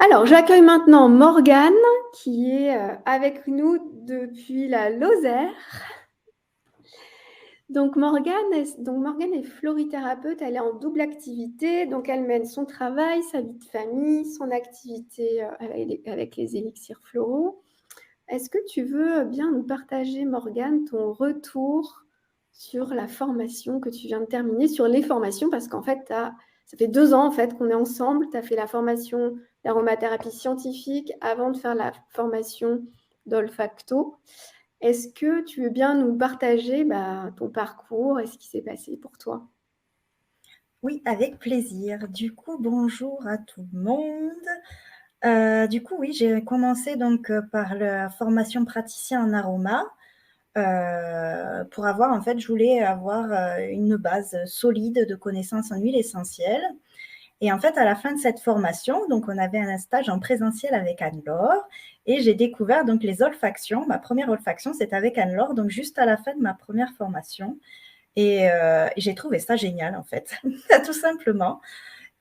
Alors, j'accueille maintenant Morgane qui est avec nous depuis la Lozère. Donc Morgane est florithérapeute, elle est en double activité, donc elle mène son travail, sa vie de famille, son activité avec les élixirs floraux. Est-ce que tu veux bien nous partager, Morgane, ton retour sur la formation que tu viens de terminer, sur les formations, parce qu'en fait, ça fait 2 ans en fait, qu'on est ensemble, tu as fait la formation d'aromathérapie scientifique avant de faire la formation d'olfacto. Est-ce que tu veux bien nous partager ton parcours et ce qui s'est passé pour toi? Oui, avec plaisir. Du coup, bonjour à tout le monde. Du coup, oui, j'ai commencé donc par la formation praticien en aroma. Pour avoir, en fait, je voulais avoir une base solide de connaissances en huile essentielle. Et en fait, à la fin de cette formation, donc on avait un stage en présentiel avec Anne-Laure et j'ai découvert donc les olfactions. Ma première olfaction, c'était avec Anne-Laure, donc juste à la fin de ma première formation. Et j'ai trouvé ça génial, en fait, tout simplement.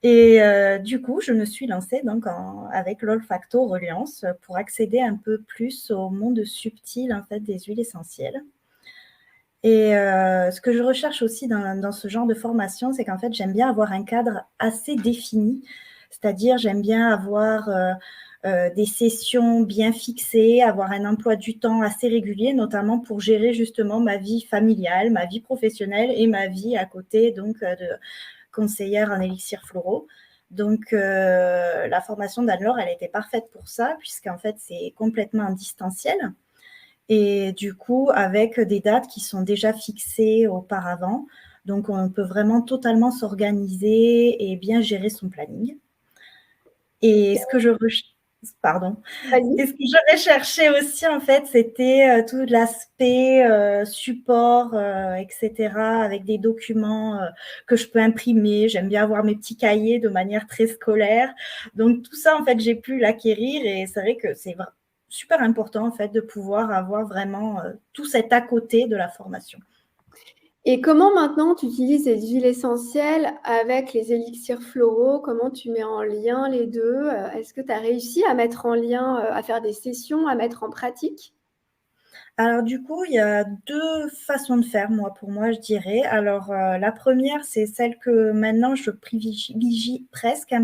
Et du coup, je me suis lancée donc avec l'Olfacto Reliance pour accéder un peu plus au monde subtil en fait, des huiles essentielles. Et ce que je recherche aussi dans ce genre de formation, c'est qu'en fait, j'aime bien avoir un cadre assez défini. C'est-à-dire, j'aime bien avoir des sessions bien fixées, avoir un emploi du temps assez régulier, notamment pour gérer justement ma vie familiale, ma vie professionnelle et ma vie à côté donc de conseillère en élixirs floraux. Donc, la formation d'Anne-Laure, elle était parfaite pour ça, puisqu'en fait, c'est complètement en distanciel. Et du coup, avec des dates qui sont déjà fixées auparavant. Donc, on peut vraiment totalement s'organiser et bien gérer son planning. Et ce que je pardon. Et Vas-y. ce que je recherchais aussi, en fait, c'était tout l'aspect support, etc., avec des documents que je peux imprimer. J'aime bien avoir mes petits cahiers de manière très scolaire. Donc, tout ça, en fait, j'ai pu l'acquérir et c'est vrai que c'est super important, en fait, de pouvoir avoir vraiment tout cet à côté de la formation. Et comment maintenant tu utilises les huiles essentielles avec les élixirs floraux? Comment tu mets en lien les deux? Est-ce que tu as réussi à mettre en lien, à faire des sessions, à mettre en pratique? Alors du coup, il y a 2 façons de faire, moi, pour moi, je dirais. Alors, la première, c'est celle que maintenant je privilégie presque,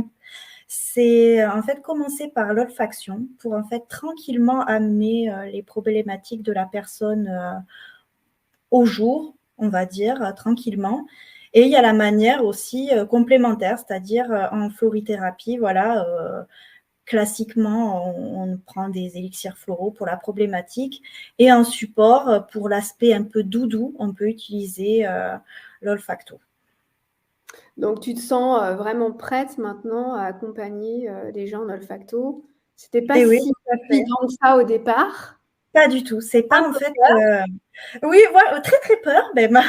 c'est en fait commencer par l'olfaction pour en fait tranquillement amener, les problématiques de la personne, au jour, on va dire, tranquillement. Et il y a la manière aussi, complémentaire, c'est-à-dire, en florithérapie, voilà, classiquement, on prend des élixirs floraux pour la problématique et en support, pour l'aspect un peu doudou, on peut utiliser l'olfacto. Donc tu te sens, vraiment prête maintenant à accompagner, les gens en olfacto. C'était pas Et oui, si tout à fait. évident que ça au départ. Pas du tout, c'est Un pas en peu fait, peur. oui, voilà, très, très peur même.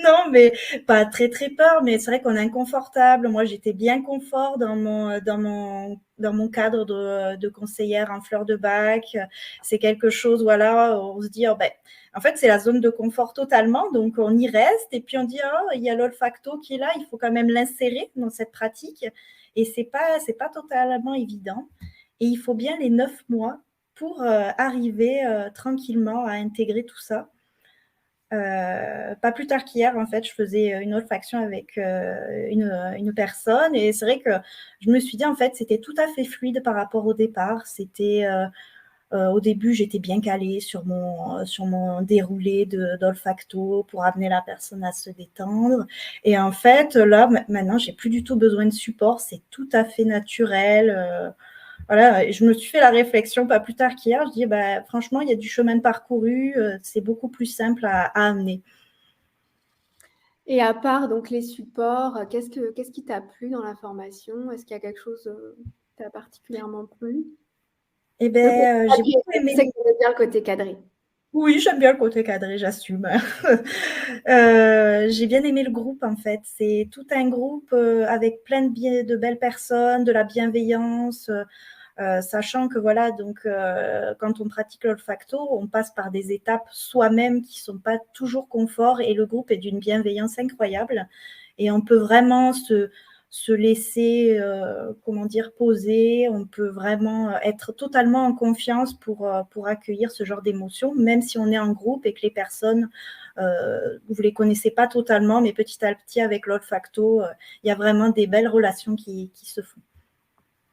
Non, mais pas très, très peur, mais c'est vrai qu'on est inconfortable. Moi, j'étais bien confort dans mon cadre de conseillère en fleurs de bac. C'est quelque chose, voilà, on se dit: «Oh beh», en fait, c'est la zone de confort totalement, donc on y reste et puis on dit: «Oh, il y a l'olfacto qui est là, il faut quand même l'insérer dans cette pratique» et c'est pas totalement évident et il faut bien les 9 mois pour arriver tranquillement à intégrer tout ça. Pas plus tard qu'hier, en fait, je faisais une olfaction avec une personne et c'est vrai que je me suis dit, en fait, c'était tout à fait fluide par rapport au départ. C'était au début, j'étais bien calée sur mon déroulé d'olfacto pour amener la personne à se détendre. Et en fait, là, maintenant, j'ai plus du tout besoin de support. C'est tout à fait naturel. Voilà, et je me suis fait la réflexion pas plus tard qu'hier. Je dis, bah, franchement, il y a du chemin de parcouru, c'est beaucoup plus simple à amener. Et à part donc les supports, qu'est-ce qui t'a plu dans la formation? Est-ce qu'il y a quelque chose, qui t'a particulièrement plu? Et Le côté ben, j'ai cadré, beaucoup je aimé. sais que tu aimais bien le côté cadré. Oui, j'aime bien le côté cadré, j'assume. J'ai bien aimé le groupe, en fait. C'est tout un groupe avec plein de belles personnes, de la bienveillance. Sachant que voilà, donc quand on pratique l'olfacto, on passe par des étapes soi-même qui sont pas toujours confort et le groupe est d'une bienveillance incroyable et on peut vraiment se laisser, comment dire, poser. On peut vraiment être totalement en confiance pour accueillir ce genre d'émotions, même si on est en groupe et que les personnes, vous les connaissez pas totalement, mais petit à petit, avec l'olfacto, il y a vraiment des belles relations qui se font.